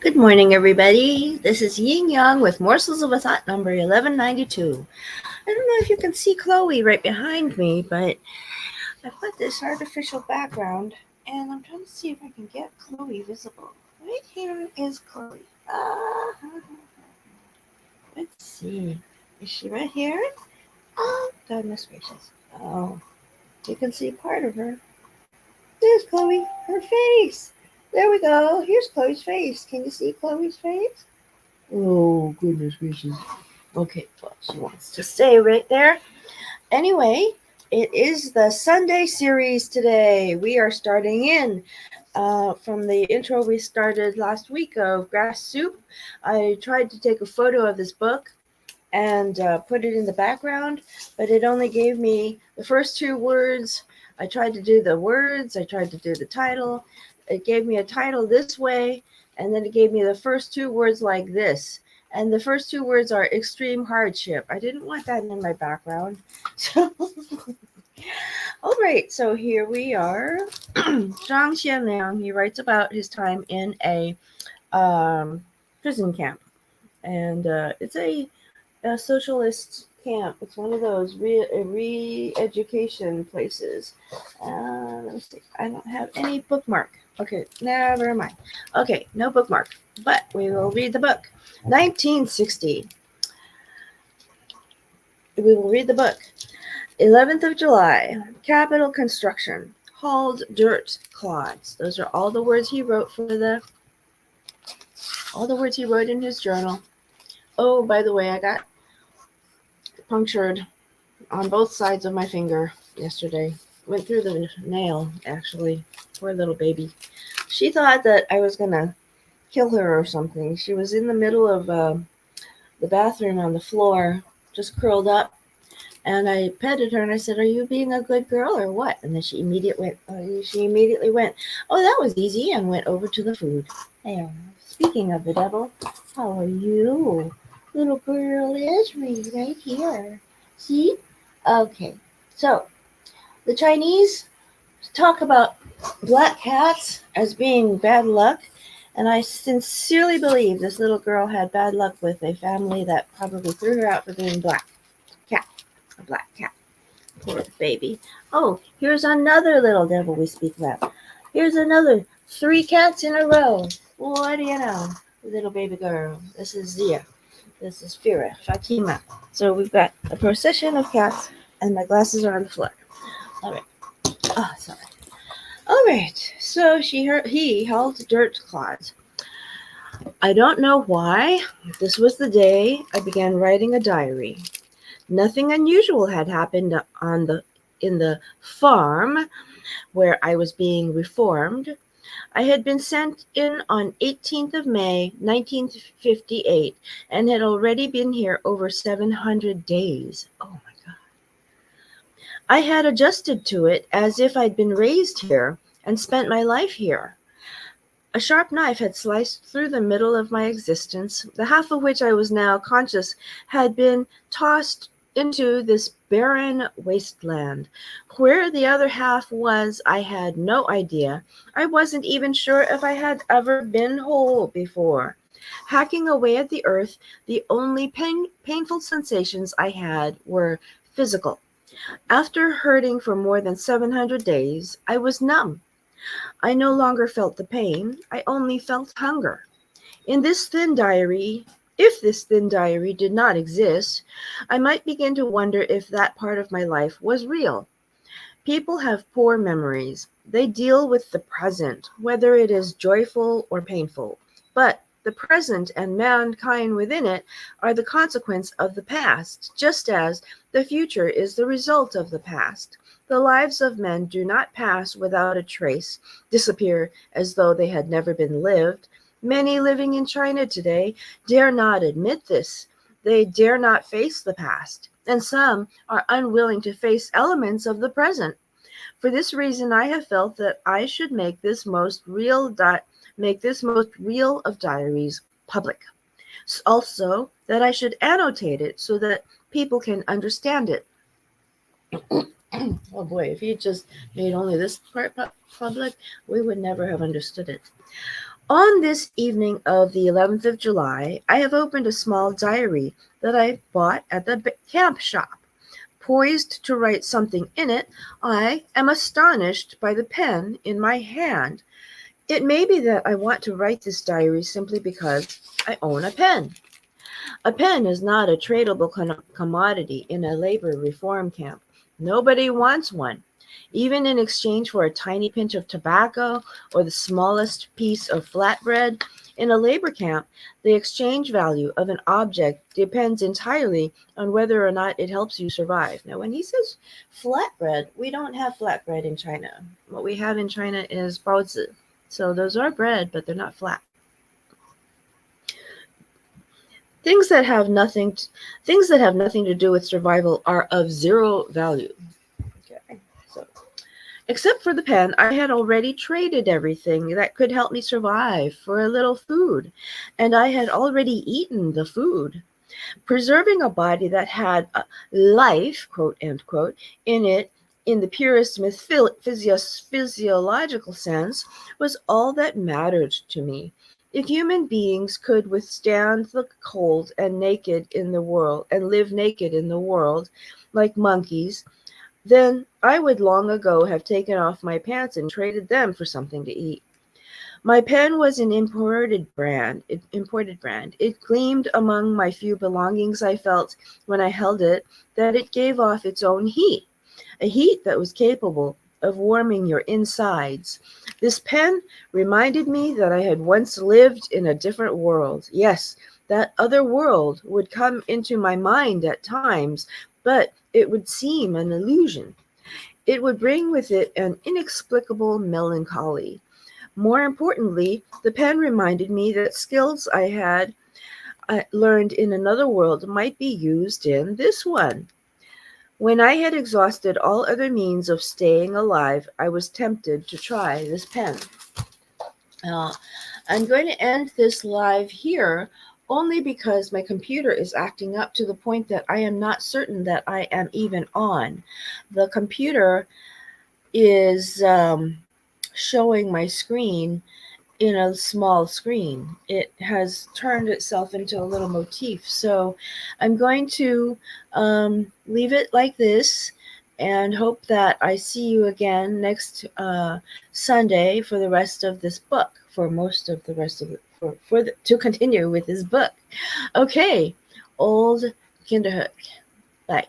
Good morning, everybody. This is Xianliang with Morsels of a Thought number 1192. I don't know if you can see Chloe right behind me, but I put this artificial background and I'm trying to see if I can get Chloe visible. Right here is Chloe. Let's see. Is she right here? Oh, goodness gracious. Oh, you can see part of her. There's Chloe, her face. There we go. Here's Chloe's face. Can you see Chloe's face? Oh, goodness gracious. Okay, well, she wants to stay right there. Anyway, it is the Sunday series today. We are starting in from the intro we started last week of Grass Soup. I tried to take a photo of this book and put it in the background, but it only gave me the first two words. I tried to do the words, I tried to do the title. It gave me a title this way, and then it gave me the first two words like this. And the first two words are extreme hardship. I didn't want that in my background. So, all right, so here we are. Zhang Xianliang, he writes about his time in a prison camp. And it's a socialist camp. It's one of those re-education places. Let me see. I don't have any bookmark. Okay, never mind. Okay, no bookmark. But we will read the book. 1960. We will read the book. 11th of July. Capital construction. Hauled dirt clods. Those are all the words he wrote in his journal. Oh, by the way, I got punctured on both sides of my finger yesterday. Went through the nail, actually. Poor little baby. She thought that I was going to kill her or something. She was in the middle of the bathroom on the floor, just curled up. And I petted her and I said, "Are you being a good girl or what?" And then she immediately went, "Oh, that was easy," and went over to the food. There. Speaking of the devil, how are you? Little girl is right here. See? Okay. So the Chinese talk about black cats as being bad luck. And I sincerely believe this little girl had bad luck with a family that probably threw her out for being cat, a black cat. Poor baby. Oh, here's another little devil we speak about. Here's another 3 cats in a row. What do you know? Little baby girl. This is Zia. This is Fira, Fatima. So we've got a procession of cats, and my glasses are on the floor. All right. Oh, sorry. All right. So he held dirt clods. I don't know why. This was the day I began writing a diary. Nothing unusual had happened in the farm where I was being reformed. I had been sent in on 18th of May, 1958, and had already been here over 700 days. Oh my God. I had adjusted to it as if I'd been raised here and spent my life here. A sharp knife had sliced through the middle of my existence, the half of which I was now conscious had been tossed into this barren wasteland. Where the other half was, I had no idea. I wasn't even sure if I had ever been whole before. Hacking away at the earth, the only painful sensations I had were physical. After hurting for more than 700 days, I was numb. I no longer felt the pain, I only felt hunger. In this thin diary, if this thin diary did not exist, I might begin to wonder if that part of my life was real. People have poor memories. They deal with the present, whether it is joyful or painful. But the present and mankind within it are the consequence of the past, just as the future is the result of the past. The lives of men do not pass without a trace, disappear as though they had never been lived. Many living in China today dare not admit this. They dare not face the past, and some are unwilling to face elements of the present. For this reason, I have felt that I should make this most real of diaries public. Also, that I should annotate it so that people can understand it. Oh boy, if you just made only this part public, we would never have understood it. On this evening of the 11th of July, I have opened a small diary that I bought at the camp shop. Poised to write something in it, I am astonished by the pen in my hand. It may be that I want to write this diary simply because I own a pen. A pen is not a tradable commodity in a labor reform camp. Nobody wants one. Even in exchange for a tiny pinch of tobacco or the smallest piece of flatbread, in a labor camp, the exchange value of an object depends entirely on whether or not it helps you survive. Now, when he says flatbread, we don't have flatbread in China. What we have in China is baozi. So those are bread, but they're not flat. Things that have nothing to do with survival are of zero value. Okay. So except for the pen, I had already traded everything that could help me survive for a little food, and I had already eaten the food. Preserving a body that had life, quote unquote, in it in the purest physiological sense was all that mattered to me. If human beings could withstand the cold and naked in the world and live naked in the world like monkeys, then I would long ago have taken off my pants and traded them for something to eat. My pen was an imported brand. It gleamed among my few belongings. I felt when I held it that it gave off its own heat, a heat that was capable of warming your insides. This pen reminded me that I had once lived in a different world. Yes, that other world would come into my mind at times, but it would seem an illusion. It would bring with it an inexplicable melancholy. More importantly, the pen reminded me that skills I had learned in another world might be used in this one. When I had exhausted all other means of staying alive, I was tempted to try this pen. Uh, I'm going to end this live here only because my computer is acting up to the point that I am not certain that I am even on. The computer is showing my screen in a small screen. It has turned itself into a little motif. So I'm going to leave it like this and hope that I see you again next Sunday for the rest of this book, for most of the rest of it, to continue with this book. Okay, Old Kinderhook. Bye.